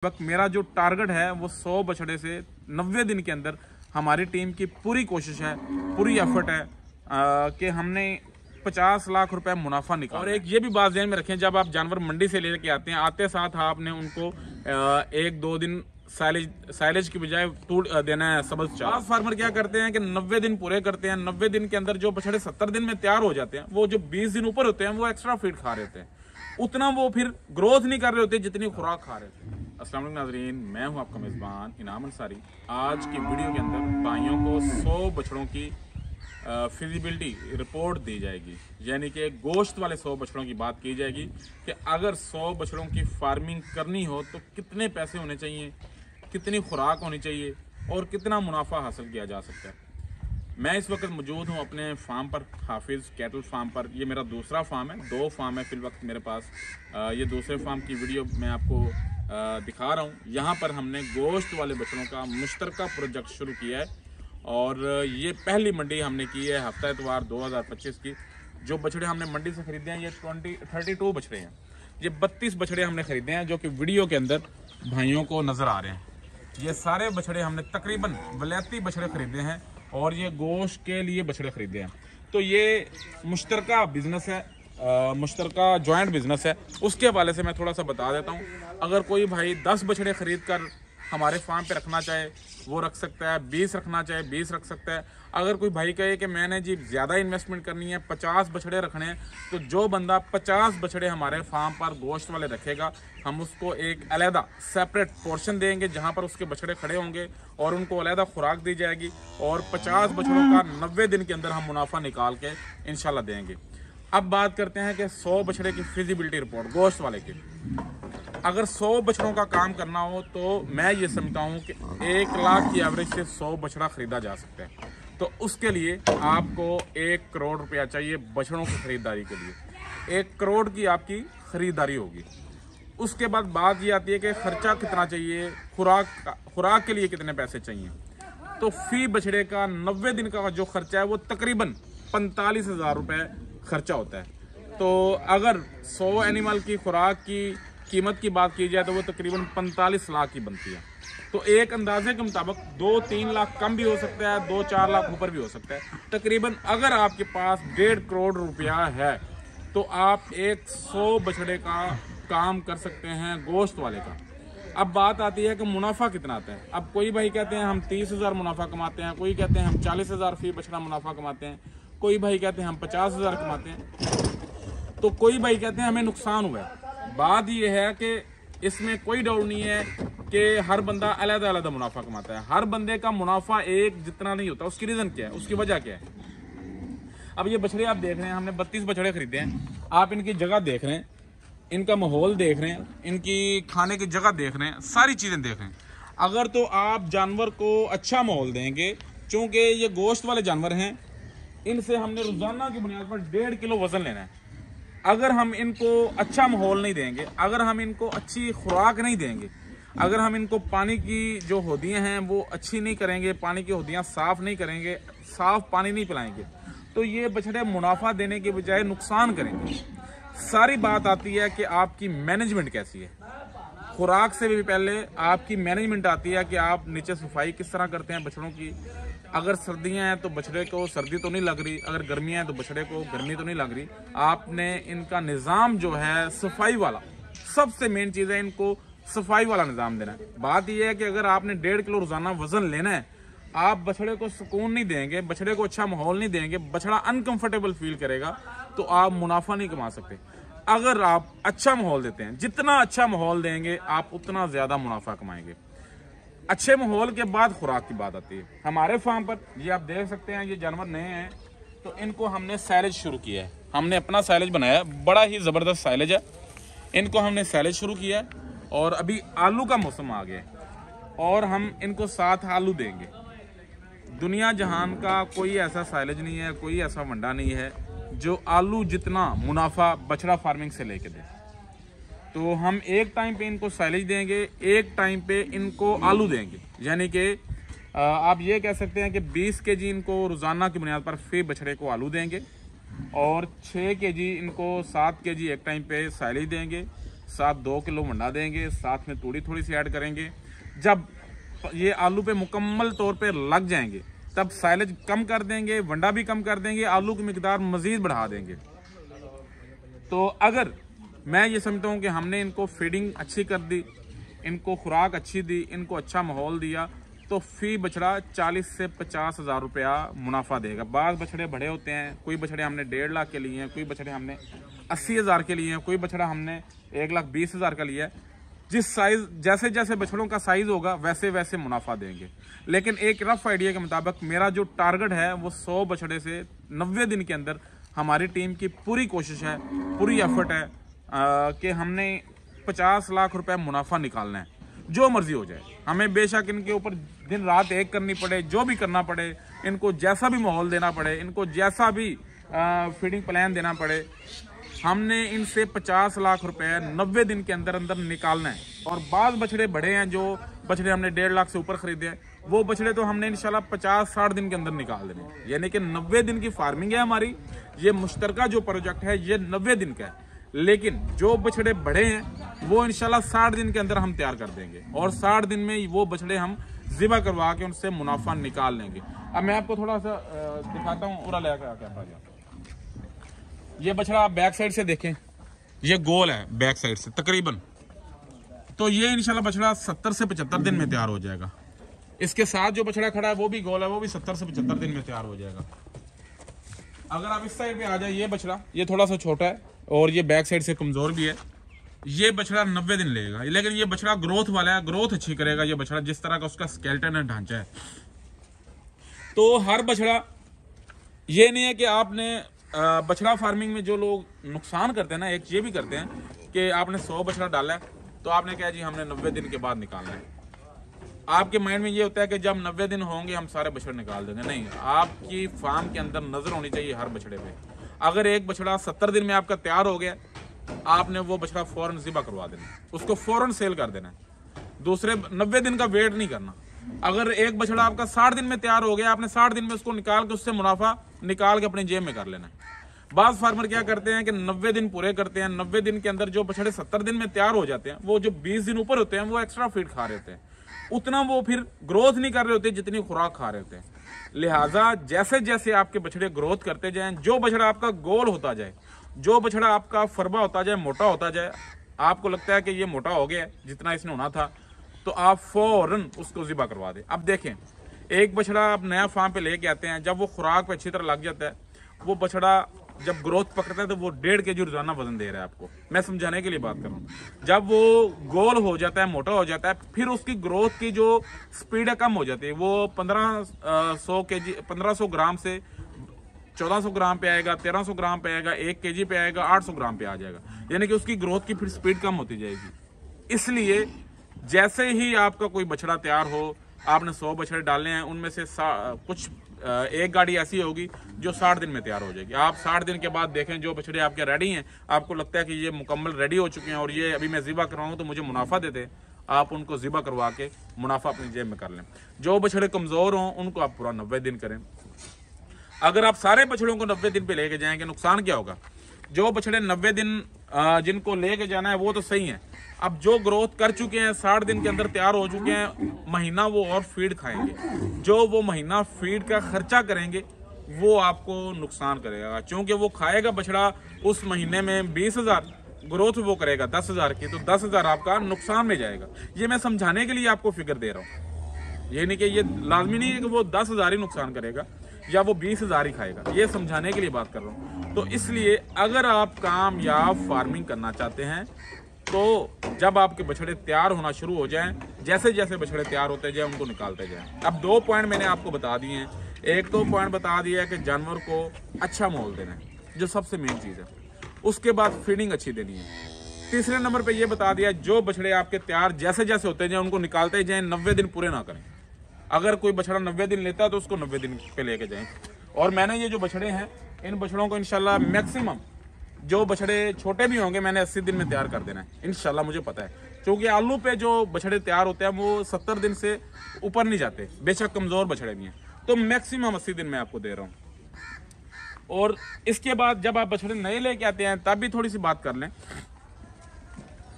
वक्त मेरा जो टारगेट है वो 100 बछड़े से 90 दिन के अंदर हमारी टीम की पूरी कोशिश है, पूरी एफर्ट है कि हमने 50 लाख रुपए मुनाफा निकाला। और एक ये भी बात ध्यान में रखें, जब आप जानवर मंडी से लेके आते हैं, आते साथ आपने उनको 1-2 दिन साइलेज की बजाय टूट देना है सब्ज चारा। फार्मर क्या करते हैं कि 90 दिन पूरे करते हैं, 90 दिन के अंदर जो बछड़े 70 दिन में तैयार हो जाते हैं, वो जो 20 दिन ऊपर होते हैं वो एक्स्ट्रा फीड खा रहे होते हैं, उतना वो फिर ग्रोथ नहीं कर रहे होते जितनी खुराक खा रहे थे। अस्सलाम वालेकुम नाज़रीन, मैं हूं आपका मेज़बान इनाम अंसारी। आज की वीडियो के अंदर भाइयों को 100 बछड़ों की फिजिबिलिटी रिपोर्ट दी जाएगी, यानी कि गोश्त वाले 100 बछड़ों की बात की जाएगी कि अगर 100 बछड़ों की फार्मिंग करनी हो तो कितने पैसे होने चाहिए, कितनी खुराक होनी चाहिए और कितना मुनाफा हासिल किया जा सकता है। मैं इस वक्त मौजूद हूं अपने फार्म पर, हाफिज़ कैटल फार्म पर। ये मेरा दूसरा फार्म है, 2 फार्म है फिल वक्त मेरे पास। ये दूसरे फार्म की वीडियो मैं आपको दिखा रहा हूं। यहाँ पर हमने गोश्त वाले बछड़ों का मुश्तरका प्रोजेक्ट शुरू किया है और ये पहली मंडी हमने की है हफ्ता एतवार 2025 की। जो बछड़े हमने मंडी से खरीदे हैं ये 32 बछड़े हैं। ये 32 बछड़े हमने खरीदे हैं जो कि वीडियो के अंदर भाइयों को नज़र आ रहे हैं। ये सारे बछड़े हमने तकरीबन वलैती बछड़े खरीदे हैं और ये गोश्त के लिए बछड़े खरीदे हैं। तो ये मुश्तरका बिजनेस है, मुश्तरका जॉइंट बिजनेस है। उसके हवाले से मैं थोड़ा सा बता देता हूँ। अगर कोई भाई 10 बछड़े खरीद कर हमारे फार्म पे रखना चाहे वो रख सकता है, 20 रखना चाहे 20 रख सकता है। अगर कोई भाई कहे कि मैंने जी ज़्यादा इन्वेस्टमेंट करनी है, 50 बछड़े रखने हैं, तो जो बंदा 50 बछड़े हमारे फार्म पर गोश्त वाले रखेगा, हम उसको एक अलहदा सेपरेट पोर्शन देंगे जहां पर उसके बछड़े खड़े होंगे और उनको अलहदा खुराक दी जाएगी और 50 बछड़ों का 90 दिन के अंदर हम मुनाफा निकाल के इंशाल्लाह देंगे। अब बात करते हैं कि 100 बछड़े की फिजिबिलिटी रिपोर्ट गोश्त वाले की। अगर 100 बछड़ों का काम करना हो तो मैं ये समझता हूँ कि 1 लाख की एवरेज से 100 बछड़ा खरीदा जा सकता है। तो उसके लिए आपको 1 करोड़ रुपया चाहिए बछड़ों की खरीदारी के लिए। 1 करोड़ की आपकी खरीदारी होगी। उसके बाद बात ये आती है कि खर्चा कितना चाहिए, खुराक के लिए कितने पैसे चाहिए। तो फी बछड़े का 90 दिन का जो खर्चा है वो तकरीबन 45,000 रुपये खर्चा होता है। तो अगर 100 एनिमल की खुराक की कीमत की बात की जाए तो वो तकरीबन 45 लाख की बनती है। तो एक अंदाजे के मुताबिक 2-3 लाख कम भी हो सकता है, 2-4 लाख ऊपर भी हो सकता है। तकरीबन अगर आपके पास 1.5 करोड़ रुपया है तो आप 100 बछड़े का काम कर सकते हैं गोश्त वाले का। अब बात आती है कि मुनाफा कितना आता है। अब कोई भाई कहते हैं हम 30,000 मुनाफा कमाते हैं, कोई कहते हैं हम 40,000 फी बछड़ा मुनाफा कमाते हैं, कोई भाई कहते हैं हम 50,000 कमाते हैं, तो कोई भाई कहते हैं हमें नुकसान हुआ है। बात यह है कि इसमें कोई डाउट नहीं है कि हर बंदा अलग अलग मुनाफा कमाता है। हर बंदे का मुनाफा एक जितना नहीं होता। उसकी रीजन क्या है, उसकी वजह क्या है। अब ये बछड़े आप देख रहे हैं, हमने 32 बछड़े खरीदे हैं। आप इनकी जगह देख रहे हैं, इनका माहौल देख रहे हैं, इनकी खाने की जगह देख रहे हैं, सारी चीजें देख रहे हैं। अगर तो आप जानवर को अच्छा माहौल देंगे, चूंकि ये गोश्त वाले जानवर हैं, इनसे हमने रोजाना की बुनियाद पर 1.5 किलो वजन लेना है। अगर हम इनको अच्छा माहौल नहीं देंगे, अगर हम इनको अच्छी खुराक नहीं देंगे, अगर हम इनको पानी की जो होदियां हैं वो अच्छी नहीं करेंगे, पानी की होदियां साफ नहीं करेंगे, साफ पानी नहीं पिलाएंगे, तो ये बछड़े मुनाफा देने के बजाय नुकसान करेंगे। सारी बात आती है कि आपकी मैनेजमेंट कैसी है। खुराक से भी पहले आपकी मैनेजमेंट आती है कि आप नीचे सफाई किस तरह करते हैं बछड़ों की। अगर सर्दियां हैं तो बछड़े को सर्दी तो नहीं लग रही, अगर गर्मियां हैं तो बछड़े को गर्मी तो नहीं लग रही। आपने इनका निज़ाम जो है सफाई वाला, सबसे मेन चीज़ है, इनको सफाई वाला निज़ाम देना है। बात यह है कि अगर आपने 1.5 किलो रोजाना वजन लेना है, आप बछड़े को सुकून नहीं देंगे, बछड़े को अच्छा माहौल नहीं देंगे, बछड़ा अनकंफर्टेबल फील करेगा, तो आप मुनाफा नहीं कमा सकते। अगर आप अच्छा माहौल देते हैं, जितना अच्छा माहौल देंगे आप उतना ज्यादा मुनाफा कमाएंगे। अच्छे माहौल के बाद खुराक की बात आती है। हमारे फार्म पर ये आप देख सकते हैं, ये जानवर नए हैं तो इनको हमने साइलेज शुरू किया है। हमने अपना साइलेज बनाया, बड़ा ही ज़बरदस्त साइलेज है। इनको हमने साइलेज शुरू किया है और अभी आलू का मौसम आ गया है और हम इनको 7 आलू देंगे। दुनिया जहान का कोई ऐसा साइलेज नहीं है, कोई ऐसा वंडा नहीं है जो आलू जितना मुनाफा बछड़ा फार्मिंग से लेके दे। तो हम एक टाइम पे इनको साइलेज देंगे, एक टाइम पे इनको आलू देंगे। यानी कि आप ये कह सकते हैं कि 20 केजी इनको रोजाना की बुनियाद पर फी बछड़े को आलू देंगे और 6 केजी इनको 7 केजी एक टाइम पे साइलेज देंगे, साथ 2 किलो वंडा देंगे, साथ में तूड़ी थोड़ी सी ऐड करेंगे। जब ये आलू पे मुकम्मल तौर पे लग जाएंगे तब साइलेज कम कर देंगे, वंडा भी कम कर देंगे, आलू की मिकदार मजीद बढ़ा देंगे। तो अगर मैं ये समझता हूँ कि हमने इनको फीडिंग अच्छी कर दी, इनको खुराक अच्छी दी, इनको अच्छा माहौल दिया, तो फी बछड़ा 40 से 50 हज़ार रुपया मुनाफा देगा। बाज़ बछड़े बड़े होते हैं, कोई बछड़े हमने 1.5 लाख के लिए हैं, कोई बछड़े हमने 80 हज़ार के लिए हैं, कोई बछड़ा हमने 1,20,000 का लिया है। जिस साइज जैसे जैसे बछड़ों का साइज होगा वैसे वैसे मुनाफा देंगे। लेकिन एक रफ आइडिया के मुताबिक मेरा जो टारगेट है वो 100 बछड़े से 90 दिन के अंदर हमारी टीम की पूरी कोशिश है, पूरी एफर्ट है कि हमने 50 लाख रुपए मुनाफा निकालना है। जो मर्जी हो जाए, हमें बेशक इनके ऊपर दिन रात एक करनी पड़े, जो भी करना पड़े, इनको जैसा भी माहौल देना पड़े, इनको जैसा भी फीडिंग प्लान देना पड़े, हमने इनसे 50 लाख रुपए 90 दिन के अंदर अंदर निकालना है। और बाज़ बछड़े बड़े हैं, जो बछड़े हमने 1.5 लाख से ऊपर खरीदे हैं, वो बछड़े तो हमने इंशाल्लाह 50-60 दिन के अंदर निकाल देने हैं। यानी कि 90 दिन की फार्मिंग है हमारी। ये मुश्तरका जो प्रोजेक्ट है ये 90 दिन का है, लेकिन जो बछड़े बड़े हैं वो इंशाल्लाह 60 दिन के अंदर हम तैयार कर देंगे और 60 दिन में वो बछड़े हम ज़िबा करवा के उनसे मुनाफा निकाल लेंगे। अब मैं आपको थोड़ा सा दिखाता हूँ। पूरा लेकर कैमरा, ये बछड़ा आप बैक साइड से देखें, ये गोल है बैक साइड से तकरीबन, तो ये इंशाल्लाह बछड़ा 70 से 75 दिन में तैयार हो जाएगा। इसके साथ जो बछड़ा खड़ा है वो भी गोल है, वो भी 70 से 75 दिन में तैयार हो जाएगा। अगर आप इस साइड पे आ जाए, ये बछड़ा ये थोड़ा सा छोटा है और ये बैक साइड से कमजोर भी है। ये बछड़ा 90 दिन लेगा, लेकिन ये बछड़ा ग्रोथ वाला है, ग्रोथ अच्छी करेगा ये बछड़ा, जिस तरह का उसका स्केलेटन है, ढांचा है। तो हर बछड़ा, ये नहीं है कि आपने बछड़ा फार्मिंग में जो लोग नुकसान करते हैं ना, एक ये भी करते हैं कि आपने 100 बछड़ा डाला है तो आपने कहा जी हमने 90 दिन के बाद निकालना है। आपके माइंड में ये होता है कि जब 90 दिन होंगे हम सारे बछड़े निकाल देंगे। नहीं, आपकी फार्म के अंदर नजर होनी चाहिए हर बछड़े पे। अगर एक बछड़ा 70 दिन में आपका तैयार हो गया, आपने वो बछड़ा फौरन ज़िबा करवा देना, उसको फौरन सेल कर देना, दूसरे 90 दिन का वेट नहीं करना। अगर एक बछड़ा आपका 60 दिन में तैयार हो गया, आपने 60 दिन में उसको निकाल के उससे मुनाफा निकाल के अपने जेब में कर लेना है। बाज़ फार्मर क्या करते हैं कि 90 दिन पूरे करते हैं, 90 दिन के अंदर जो बछड़े 70 दिन में तैयार हो जाते हैं, वो जो 20 दिन ऊपर होते हैं वो एक्स्ट्रा फीड खा रहे होते हैं, उतना वो फिर ग्रोथ नहीं कर रहे होते जितनी खुराक खा रहे होते हैं। लिहाजा जैसे जैसे आपके बछड़े ग्रोथ करते जाएं, जो बछड़ा आपका गोल होता जाए, जो बछड़ा आपका फरबा होता जाए, मोटा होता जाए, आपको लगता है कि ये मोटा हो गया जितना इसने होना था, तो आप फौरन उसको ज़िबा करवा दें। अब देखें, एक बछड़ा आप नया फार्म पे लेके आते हैं, जब वो खुराक पे अच्छी तरह लग जाता है, वो बछड़ा जब ग्रोथ पकड़ता है तो वो 1.5 kg रोजाना वजन दे रहा है आपको। मैं समझाने के लिए बात कर रहा हूँ। जब वो गोल हो जाता है, मोटा हो जाता है, फिर उसकी ग्रोथ की जो स्पीड है कम हो जाती है। वो 1500 ग्राम से 1400 ग्राम पे आएगा, 1300 ग्राम पे आएगा, 1 kg पे आएगा, 800 ग्राम पे आ जाएगा। यानी कि उसकी ग्रोथ की फिर स्पीड कम होती जाएगी। इसलिए जैसे ही आपका कोई बछड़ा तैयार हो, आपने 100 बछड़े डालने हैं, उनमें से कुछ एक गाड़ी ऐसी होगी जो 60 दिन में तैयार हो जाएगी। आप 60 दिन के बाद देखें, जो बछड़े आपके रेडी हैं, आपको लगता है कि ये मुकम्मल रेडी हो चुके हैं और ये अभी मैं ज़िबा करवाऊँ तो मुझे मुनाफा देते, आप उनको ज़िबा करवा के मुनाफा अपनी जेब में कर लें। जो बछड़े कमज़ोर हों उनको आप पूरा 90 दिन करें। अगर आप सारे बछड़ों को 90 दिन पे लेके जाएंगे, नुकसान क्या होगा? जो बछड़े 90 दिन जिनको लेके जाना है वो तो सही है, अब जो ग्रोथ कर चुके हैं, 60 दिन के अंदर तैयार हो चुके हैं, महीना वो और फीड खाएंगे, जो वो महीना फीड का खर्चा करेंगे वो आपको नुकसान करेगा, क्योंकि वो खाएगा बछड़ा उस महीने में 20,000, ग्रोथ वो करेगा 10,000 की, तो 10,000 आपका नुकसान में जाएगा। ये मैं समझाने के लिए आपको फिगर दे रहा हूँ, ये नहीं कि ये लाजमी नहीं है कि वो 10,000 ही नुकसान करेगा या वो 20,000 ही खाएगा, ये समझाने के लिए बात कर रहा हूँ। तो इसलिए अगर आप कामयाब फार्मिंग करना चाहते हैं तो जब आपके बछड़े तैयार होना शुरू हो जाएं, जैसे जैसे बछड़े तैयार होते जाएं उनको निकालते जाएं। अब 2 पॉइंट मैंने आपको बता दिए हैं। एक तो पॉइंट बता दिया है कि जानवर को अच्छा माहौल देना है, जो सबसे मेन चीज़ है। उसके बाद फीडिंग अच्छी देनी है। तीसरे नंबर पे ये बता दिया, जो बछड़े आपके तैयार जैसे जैसे होते जाएं उनको निकालते जाएं, 90 दिन पूरे ना करें। अगर कोई बछड़ा 90 दिन लेता है तो उसको 90 दिन पे लेके जाएं। और मैंने ये जो बछड़े हैं, इन बछड़ों को इंशाल्लाह मैक्सिमम, जो बछड़े छोटे भी होंगे, मैंने 80 दिन में तैयार कर देना है इंशाल्लाह, मुझे पता है। क्योंकि आलू पे जो बछड़े तैयार होते हैं वो 70 दिन से ऊपर नहीं जाते, बेशक कमज़ोर बछड़े भी हैं, तो मैक्सिमम 80 दिन में आपको दे रहा हूँ। और इसके बाद जब आप बछड़े नए लेके आते हैं तब भी थोड़ी सी बात कर लें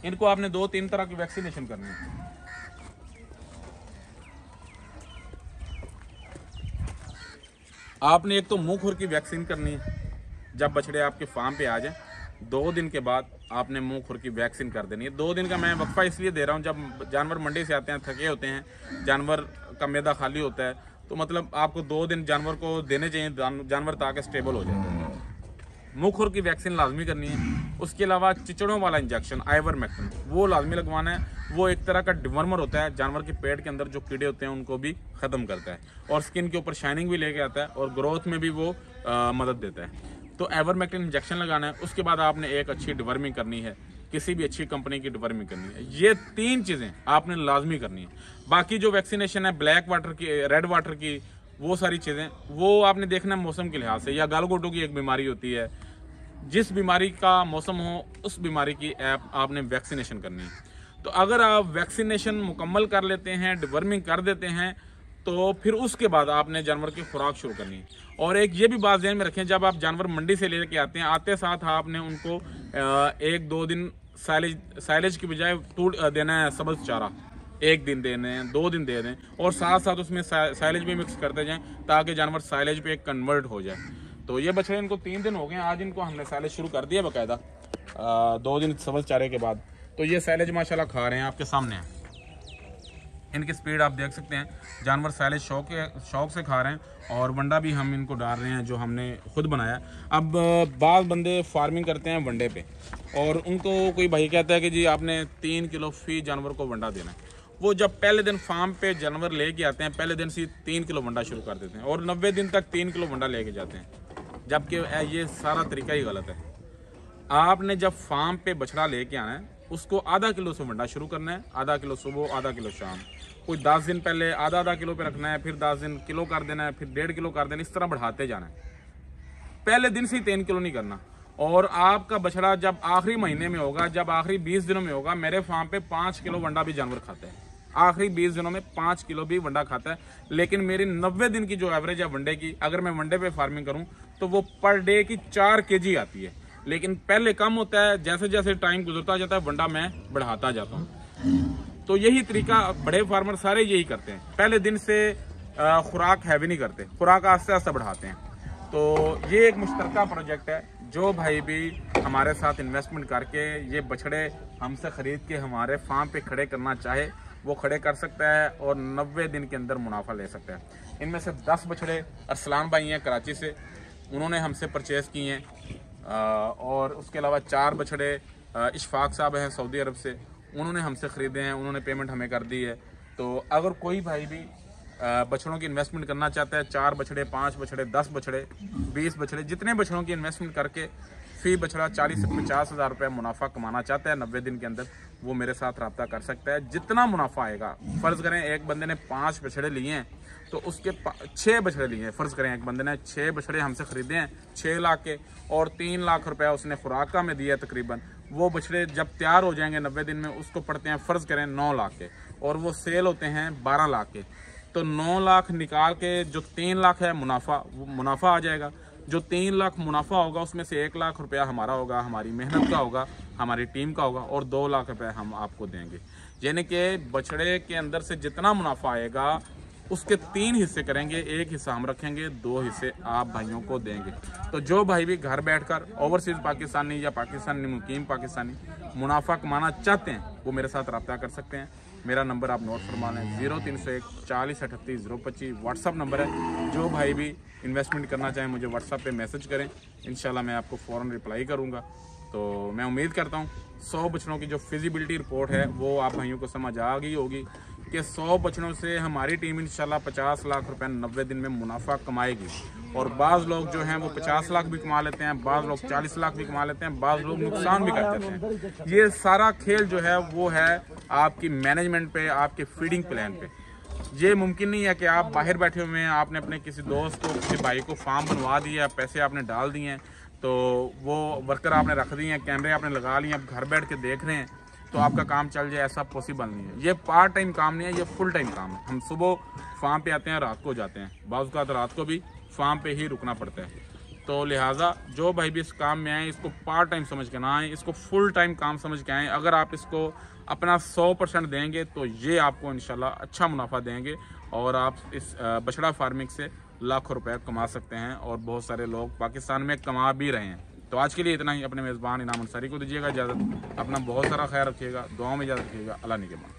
इनको आपने 2-3 तरह की वैक्सीनेशन करनी है। आपने एक तो मुंह खुर की वैक्सीन करनी है, जब बछड़े आपके फार्म पे आ जाएं 2 दिन के बाद आपने मुंह खुर की वैक्सीन कर देनी है। 2 दिन का मैं वक्फा इसलिए दे रहा हूँ, जब जानवर मंडी से आते हैं थके होते हैं, जानवर का मैदा खाली होता है, तो मतलब आपको 2 दिन जानवर को देने चाहिए, जानवर ताकि स्टेबल हो जाए। मुंह खुर की वैक्सीन लाजमी करनी है। उसके अलावा चिचड़ों वाला इंजेक्शन आइवरमेक्टिन वो लाजमी लगवाना है। वो एक तरह का डिवर्मर होता है, जानवर के पेट के अंदर जो कीड़े होते हैं उनको भी ख़त्म करता है और स्किन के ऊपर शाइनिंग भी लेके आता है और ग्रोथ में भी वो मदद देता है। तो आइवरमेक्टिन इंजेक्शन लगाना है। उसके बाद आपने एक अच्छी डिवर्मिंग करनी है, किसी भी अच्छी कंपनी की डिवर्मिंग करनी है। ये 3 चीज़ें आपने लाजमी करनी है। बाकी जो वैक्सीनेशन है ब्लैक वाटर की, रेड वाटर की, वो सारी चीज़ें वो आपने देखना है मौसम के लिहाज से। या गालगोटो की एक बीमारी होती है, जिस बीमारी का मौसम हो उस बीमारी की आपने वैक्सीनेशन करनी है। तो अगर आप वैक्सीनेशन मुकम्मल कर लेते हैं, डिवर्मिंग कर देते हैं, तो फिर उसके बाद आपने जानवर की खुराक शुरू करनी है। और एक ये भी बात ध्यान में रखें, जब आप जानवर मंडी से लेके आते हैं, आते साथ आपने उनको 1-2 दिन साइलेज की बजाय देना है सब्ज चारा। 1 दिन देने हैं, 2 दिन दे दें और साथ साथ उसमें साइलेज भी मिक्स करते जाएं ताकि जानवर साइलेज पे कन्वर्ट हो जाए। तो ये बछड़े इनको 3 दिन हो गए, आज इनको हमने साइलेज शुरू कर दिया बाकायदा 2 दिन सब्ज चारे के बाद। तो ये साइलेज माशाल्लाह खा रहे हैं, आपके सामने है। इनकी स्पीड आप देख सकते हैं, जानवर साइलेज शौक से खा रहे हैं और वंडा भी हम इनको डाल रहे हैं जो हमने खुद बनाया। अब बाज़ बंदे फार्मिंग करते हैं वंडे पे और उनको कोई भाई कहता है कि जी आपने 3 किलो फी जानवर को वंडा देना है। वो जब पहले दिन फार्म पे जानवर लेके आते हैं, पहले दिन से 3 किलो वंडा शुरू कर देते हैं और 90 दिन तक 3 किलो वंडा लेके जाते हैं, जबकि ये सारा तरीका ही गलत है। आपने जब फार्म पे बछड़ा लेके आना है, उसको आधा किलो से वंडा शुरू करना है, आधा किलो सुबह, आधा किलो शाम। कोई 10 दिन पहले आधा किलो पे रखना है, फिर 10 दिन किलो कर देना है, फिर 1.5 किलो कर देना है, इस तरह बढ़ाते जाना है। पहले दिन से ही 3 किलो नहीं करना। और आपका बछड़ा जब आखिरी महीने में होगा, जब आखिरी 20 दिनों में होगा, मेरे फार्म पे 5 किलो वंडा भी जानवर खाता है। आखिरी 20 दिनों में 5 किलो भी वंडा खाता है। लेकिन मेरी 90 दिन की जो एवरेज है वंडे की, अगर मैं वंडे पे फार्मिंग करूं तो वो पर डे की 4 kg आती है। लेकिन पहले कम होता है, जैसे जैसे टाइम गुजरता जाता है वंडा मैं बढ़ाता जाता हूँ। तो यही तरीका बड़े फार्मर सारे यही करते हैं, पहले दिन से खुराक हैवी नहीं करते, खुराक आस्ते आस्ते बढ़ाते हैं। तो ये एक मुश्तरका प्रोजेक्ट है, जो भाई भी हमारे साथ इन्वेस्टमेंट करके ये बछड़े हमसे ख़रीद के हमारे फार्म पे खड़े करना चाहे वो खड़े कर सकता है और 90 दिन के अंदर मुनाफा ले सकता है। इनमें से 10 बछड़े अरसलान भाई हैं कराची से, उन्होंने हमसे परचेज़ किए हैं। और उसके अलावा 4 बछड़े इशफाक साहब हैं सऊदी अरब से, उन्होंने हमसे ख़रीदे हैं, उन्होंने पेमेंट हमें कर दी है। तो अगर कोई भाई भी बछड़ों की इन्वेस्टमेंट करना चाहता है, 4 बछड़े, 5 बछड़े, 10 बछड़े, 20 बछड़े, जितने बछड़ों की इन्वेस्टमेंट करके फी बछड़ा 40 से 50 हज़ार रुपये मुनाफा कमाना चाहता है 90 दिन के अंदर, वो मेरे साथ रब्ता कर सकता है। जितना मुनाफा आएगा, फ़र्ज़ करें एक बंदे ने 5 बछड़े लिए हैं तो उसके 6 बछड़े लिए हैं। फ़र्ज़ करें एक बंदे ने 6 बछड़े हमसे ख़रीदे हैं 6 लाख के और 3 लाख रुपया उसने खुराक का में दिया तकरीबन। वो बछड़े जब तैयार हो जाएंगे 90 दिन में, उसको पड़ते हैं फ़र्ज़ करें 9 लाख के और वो सेल होते हैं 12 लाख के। तो 9 लाख निकाल के जो 3 लाख है मुनाफा आ जाएगा। जो 3 लाख मुनाफा होगा उसमें से 1 लाख रुपया हमारा होगा, हमारी मेहनत का होगा, हमारी टीम का होगा और 2 लाख रुपया हम आपको देंगे। यानी कि बछड़े के अंदर से जितना मुनाफा आएगा उसके 3 हिस्से करेंगे, 1 हिस्सा हम रखेंगे, 2 हिस्से आप भाइयों को देंगे। तो जो भाई भी घर बैठकर ओवरसीज़ पाकिस्तानी या पाकिस्तानी मुकीम पाकिस्तानी मुनाफा कमाना चाहते हैं वो मेरे साथ रब्ता कर सकते हैं। मेरा नंबर आप नोट फरमा लें, 0301 40 38 025 व्हाट्सअप नंबर है। जो भाई भी इन्वेस्टमेंट करना चाहें मुझे व्हाट्सअप पे मैसेज करें, इंशाल्लाह मैं आपको फ़ौरन रिप्लाई करूँगा। तो मैं उम्मीद करता हूँ 100 बछड़ों की जो फिजिबिलिटी रिपोर्ट है वो आप भाइयों को समझ आ गई होगी कि 100 बछड़ों से हमारी टीम इंशाल्लाह 50 लाख रुपए 90 दिन में मुनाफा कमाएगी। और बाज़ लोग जो हैं वो 50 लाख भी कमा लेते हैं, बाज़ लोग 40 लाख भी कमा लेते हैं, बाज़ लोग नुकसान भी कर देते हैं। ये सारा खेल जो है वो है आपकी मैनेजमेंट पे, आपके फीडिंग प्लान पे। ये मुमकिन नहीं है कि आप बाहर बैठे हुए हैं, आपने अपने किसी दोस्त को, किसी भाई को फार्म बनवा दिया, पैसे आपने डाल दिए हैं, तो वो वर्कर आपने रख दिए हैं, कैमरे आपने लगा लिए, आप घर बैठ के देख रहे हैं तो आपका काम चल जाए, ऐसा पॉसिबल नहीं है। ये पार्ट टाइम काम नहीं है, ये फुल टाइम काम है। हम सुबह फार्म पे आते हैं, रात को जाते हैं, बाज़ औक़ात रात को भी फार्म पे ही रुकना पड़ता है। तो तो लिहाजा जो भाई भी इस काम में आए इसको पार्ट टाइम समझ के ना आए, इसको फुल टाइम काम समझ के आए। अगर आप इसको अपना 100% देंगे तो ये आपको इंशाल्लाह अच्छा मुनाफा देंगे और आप इस बछड़ा फार्मिंग से लाखों रुपए कमा सकते हैं और बहुत सारे लोग पाकिस्तान में कमा भी रहे हैं। तो आज के लिए इतना ही। अपने मेज़बान इनाम अंसारी को दीजिएगा इजाज़त। अपना बहुत सारा ख्याल रखिएगा, दुआओं में इजाज़त रखिएगा। अल्लाह निगहबान।